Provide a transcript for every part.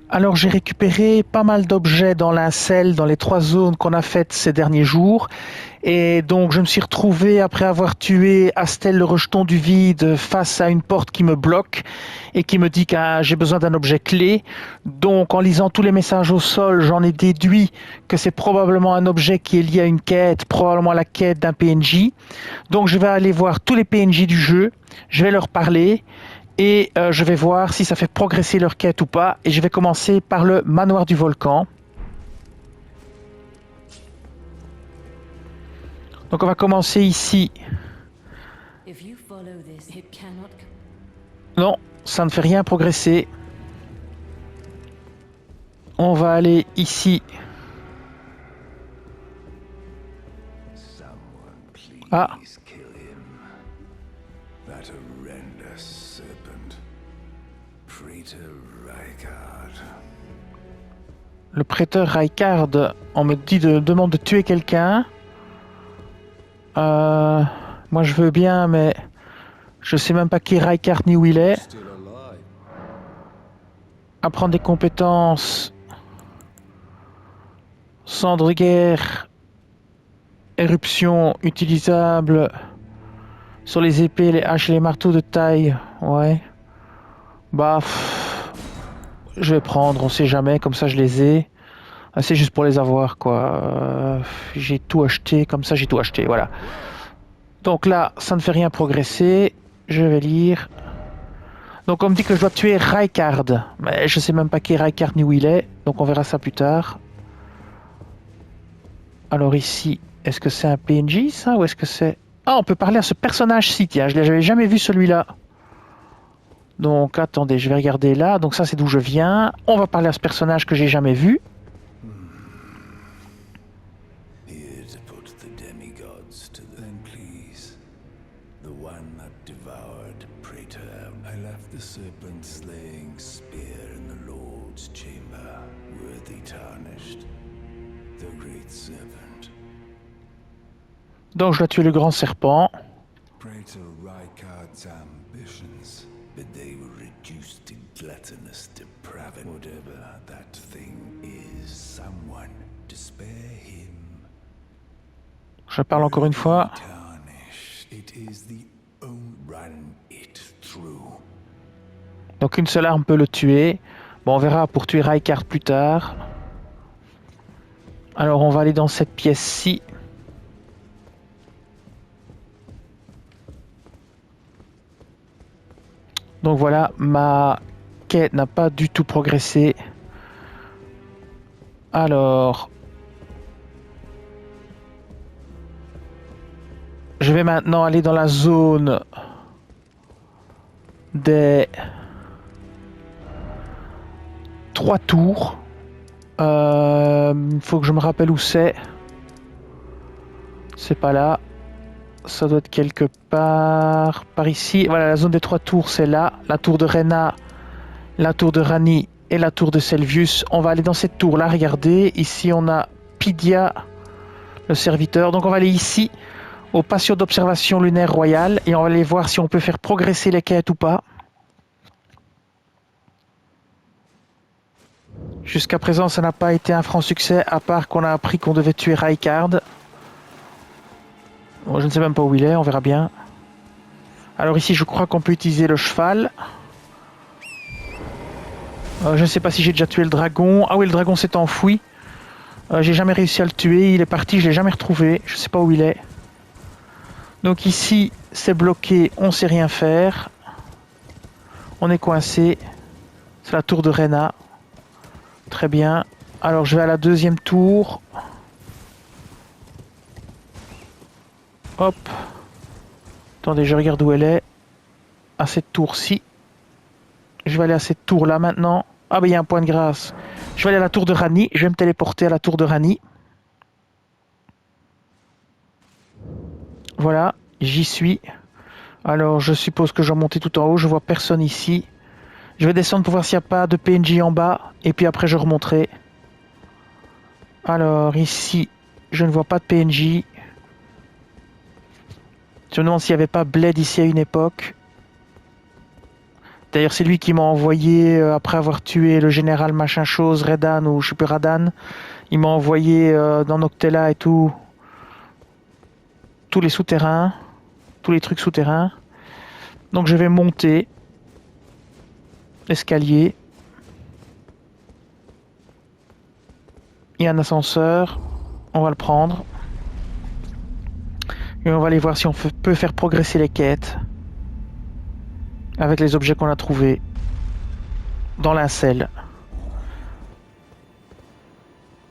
Alors j'ai récupéré pas mal d'objets dans l'incel, dans les 3 zones qu'on a faites ces derniers jours. Et donc je me suis retrouvé, après avoir tué Astel le rejeton du vide, face à une porte qui me bloque et qui me dit que j'ai besoin d'un objet clé. Donc en lisant tous les messages au sol, j'en ai déduit que c'est probablement un objet qui est lié à une quête, probablement la quête d'un PNJ. Donc je vais aller voir tous les PNJ du jeu, je vais leur parler et je vais voir si ça fait progresser leur quête ou pas. Et je vais commencer par le manoir du volcan. Donc on va commencer ici. Non, ça ne fait rien progresser. On va aller ici. Ah, le prêteur Raikard, on me demande de tuer quelqu'un. Moi je veux bien, mais je sais même pas qui est Raikard ni où il est. Apprendre des compétences. Cendre de guerre. Éruption utilisable sur les épées, les haches et les marteaux de taille. Ouais. Bah, je vais prendre, on sait jamais, comme ça je les ai. C'est juste pour les avoir, quoi. J'ai tout acheté, comme ça j'ai tout acheté, voilà. Donc là, ça ne fait rien progresser. Je vais lire. Donc on me dit que je dois tuer Raikard. Mais je sais même pas qui est Raikard ni où il est. Donc on verra ça plus tard. Alors ici, est-ce que c'est un PNJ ça ou est-ce que c'est... Ah, on peut parler à ce personnage-ci, tiens, je l'avais jamais vu celui-là. Donc attendez, je vais regarder là. Donc ça c'est d'où je viens. On va parler à ce personnage que j'ai jamais vu. Donc je dois tuer le grand serpent. Je parle encore une fois. Donc une seule arme peut le tuer. Bon, on verra pour tuer Raikard plus tard. Alors on va aller dans cette pièce-ci. Donc voilà, ma quête n'a pas du tout progressé. Alors, je vais maintenant aller dans la zone des 3 tours. Faut que je me rappelle où c'est. C'est pas là. Ça doit être quelque part par ici. Voilà, la zone des 3 tours, c'est là. La tour de Rena, la tour de Rani et la tour de Selvius. On va aller dans cette tour-là, regardez. Ici, on a Pidia, le serviteur. Donc, on va aller ici, au patio d'observation lunaire royale. Et on va aller voir si on peut faire progresser les quêtes ou pas. Jusqu'à présent, ça n'a pas été un franc succès, à part qu'on a appris qu'on devait tuer Raikard. Bon, je ne sais même pas où il est, on verra bien. Alors ici, je crois qu'on peut utiliser le cheval. Je ne sais pas si j'ai déjà tué le dragon. Ah oui, le dragon s'est enfoui. J'ai jamais réussi à le tuer. Il est parti, je l'ai jamais retrouvé. Je ne sais pas où il est. Donc ici, c'est bloqué, on ne sait rien faire. On est coincé. C'est la tour de Rena. Très bien. Alors je vais à la deuxième tour. Hop. Attendez, je regarde où elle est. À cette tour-ci. Je vais aller à cette tour-là maintenant. Ah ben il y a un point de grâce. Je vais aller à la tour de Rani. Je vais me téléporter à la tour de Rani. Voilà, j'y suis. Alors je suppose que je vais monter tout en haut. Je vois personne ici. Je vais descendre pour voir s'il n'y a pas de PNJ en bas. Et puis après je remonterai. Alors ici, je ne vois pas de PNJ. Je me demande s'il n'y avait pas Bled ici à une époque. D'ailleurs, c'est lui qui m'a envoyé, après avoir tué le général machin chose, Redan ou je sais plus Radan, il m'a envoyé dans Noctella et tout, tous les souterrains, tous les trucs souterrains. Donc je vais monter l'escalier. Il y a un ascenseur, on va le prendre. Et on va aller voir si on peut faire progresser les quêtes avec les objets qu'on a trouvés dans la selle.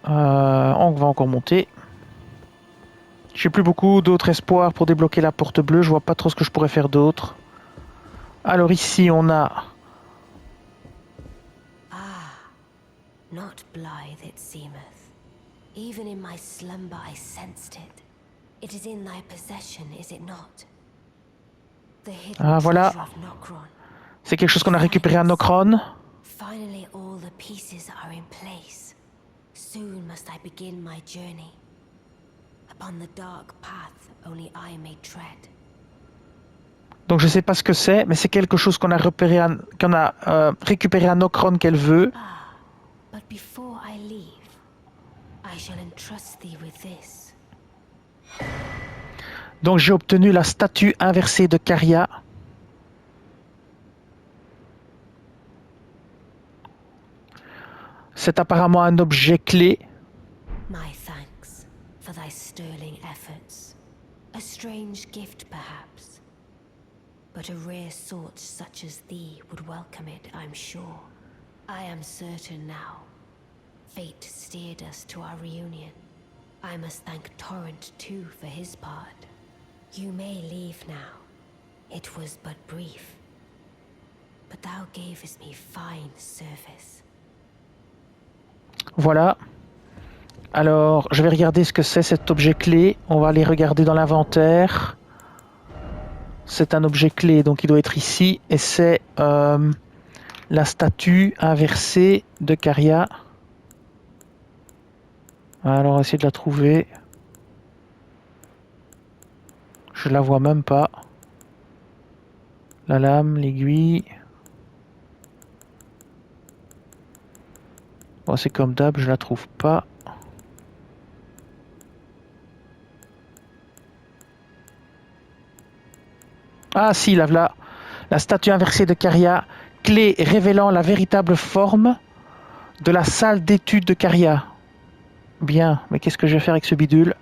On va encore monter. J'ai plus beaucoup d'autres espoirs pour débloquer la porte bleue. Je vois pas trop ce que je pourrais faire d'autre. Alors ici on a... Not blithe it seemeth. Even in my slumber I sensed it. It is in thy possession, is it not? The hidden voilà. treasure of Nokron. C'est quelque chose qu'on a récupéré à Nokron. Finally all the pieces are in place. Soon must I begin my journey. Upon the dark path only I may tread. Donc je sais pas ce que c'est, mais c'est quelque chose qu'on a récupéré à Nokron qu'elle veut. But before I leave, I shall entrust thee with this. Donc j'ai obtenu la statue inversée de Caria. C'est apparemment un objet clé. My thanks for thy sterling efforts. A strange gift perhaps, but a rare sort such as thee would welcome it, I'm sure. I am certain now. Fate steered us to our reunion. I must thank Torrent too for his part. You may leave now. It was but brief. But thou gavest me fine service. Voilà. Alors, je vais regarder ce que c'est cet objet clé. On va aller regarder dans l'inventaire. C'est un objet clé, donc il doit être ici. Et c'est la statue inversée de Caria. Alors, on va essayer de la trouver. Je la vois même pas. La lame, l'aiguille. Bon, c'est comme d'hab, je la trouve pas. Ah si, la voilà. La statue inversée de Caria. Clé révélant la véritable forme de la salle d'études de Caria. Bien, mais qu'est-ce que je vais faire avec ce bidule?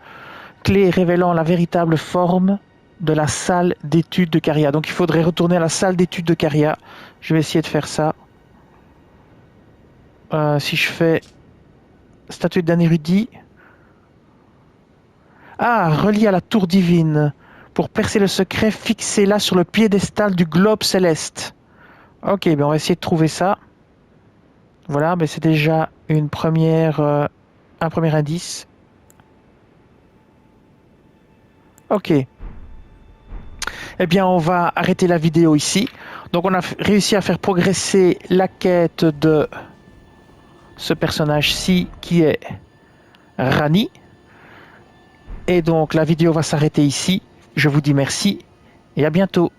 Clé révélant la véritable forme de la salle d'études de Caria. Donc il faudrait retourner à la salle d'études de Caria. Je vais essayer de faire ça. Si je fais statue d'un érudit. Ah, relié à la tour divine. Pour percer le secret, fixez-la sur le piédestal du globe céleste. Ok, ben on va essayer de trouver ça. Voilà, ben c'est déjà un premier indice. Ok. Eh bien, on va arrêter la vidéo ici. Donc, on a réussi à faire progresser la quête de ce personnage-ci qui est Ranni. Et donc, la vidéo va s'arrêter ici. Je vous dis merci et à bientôt.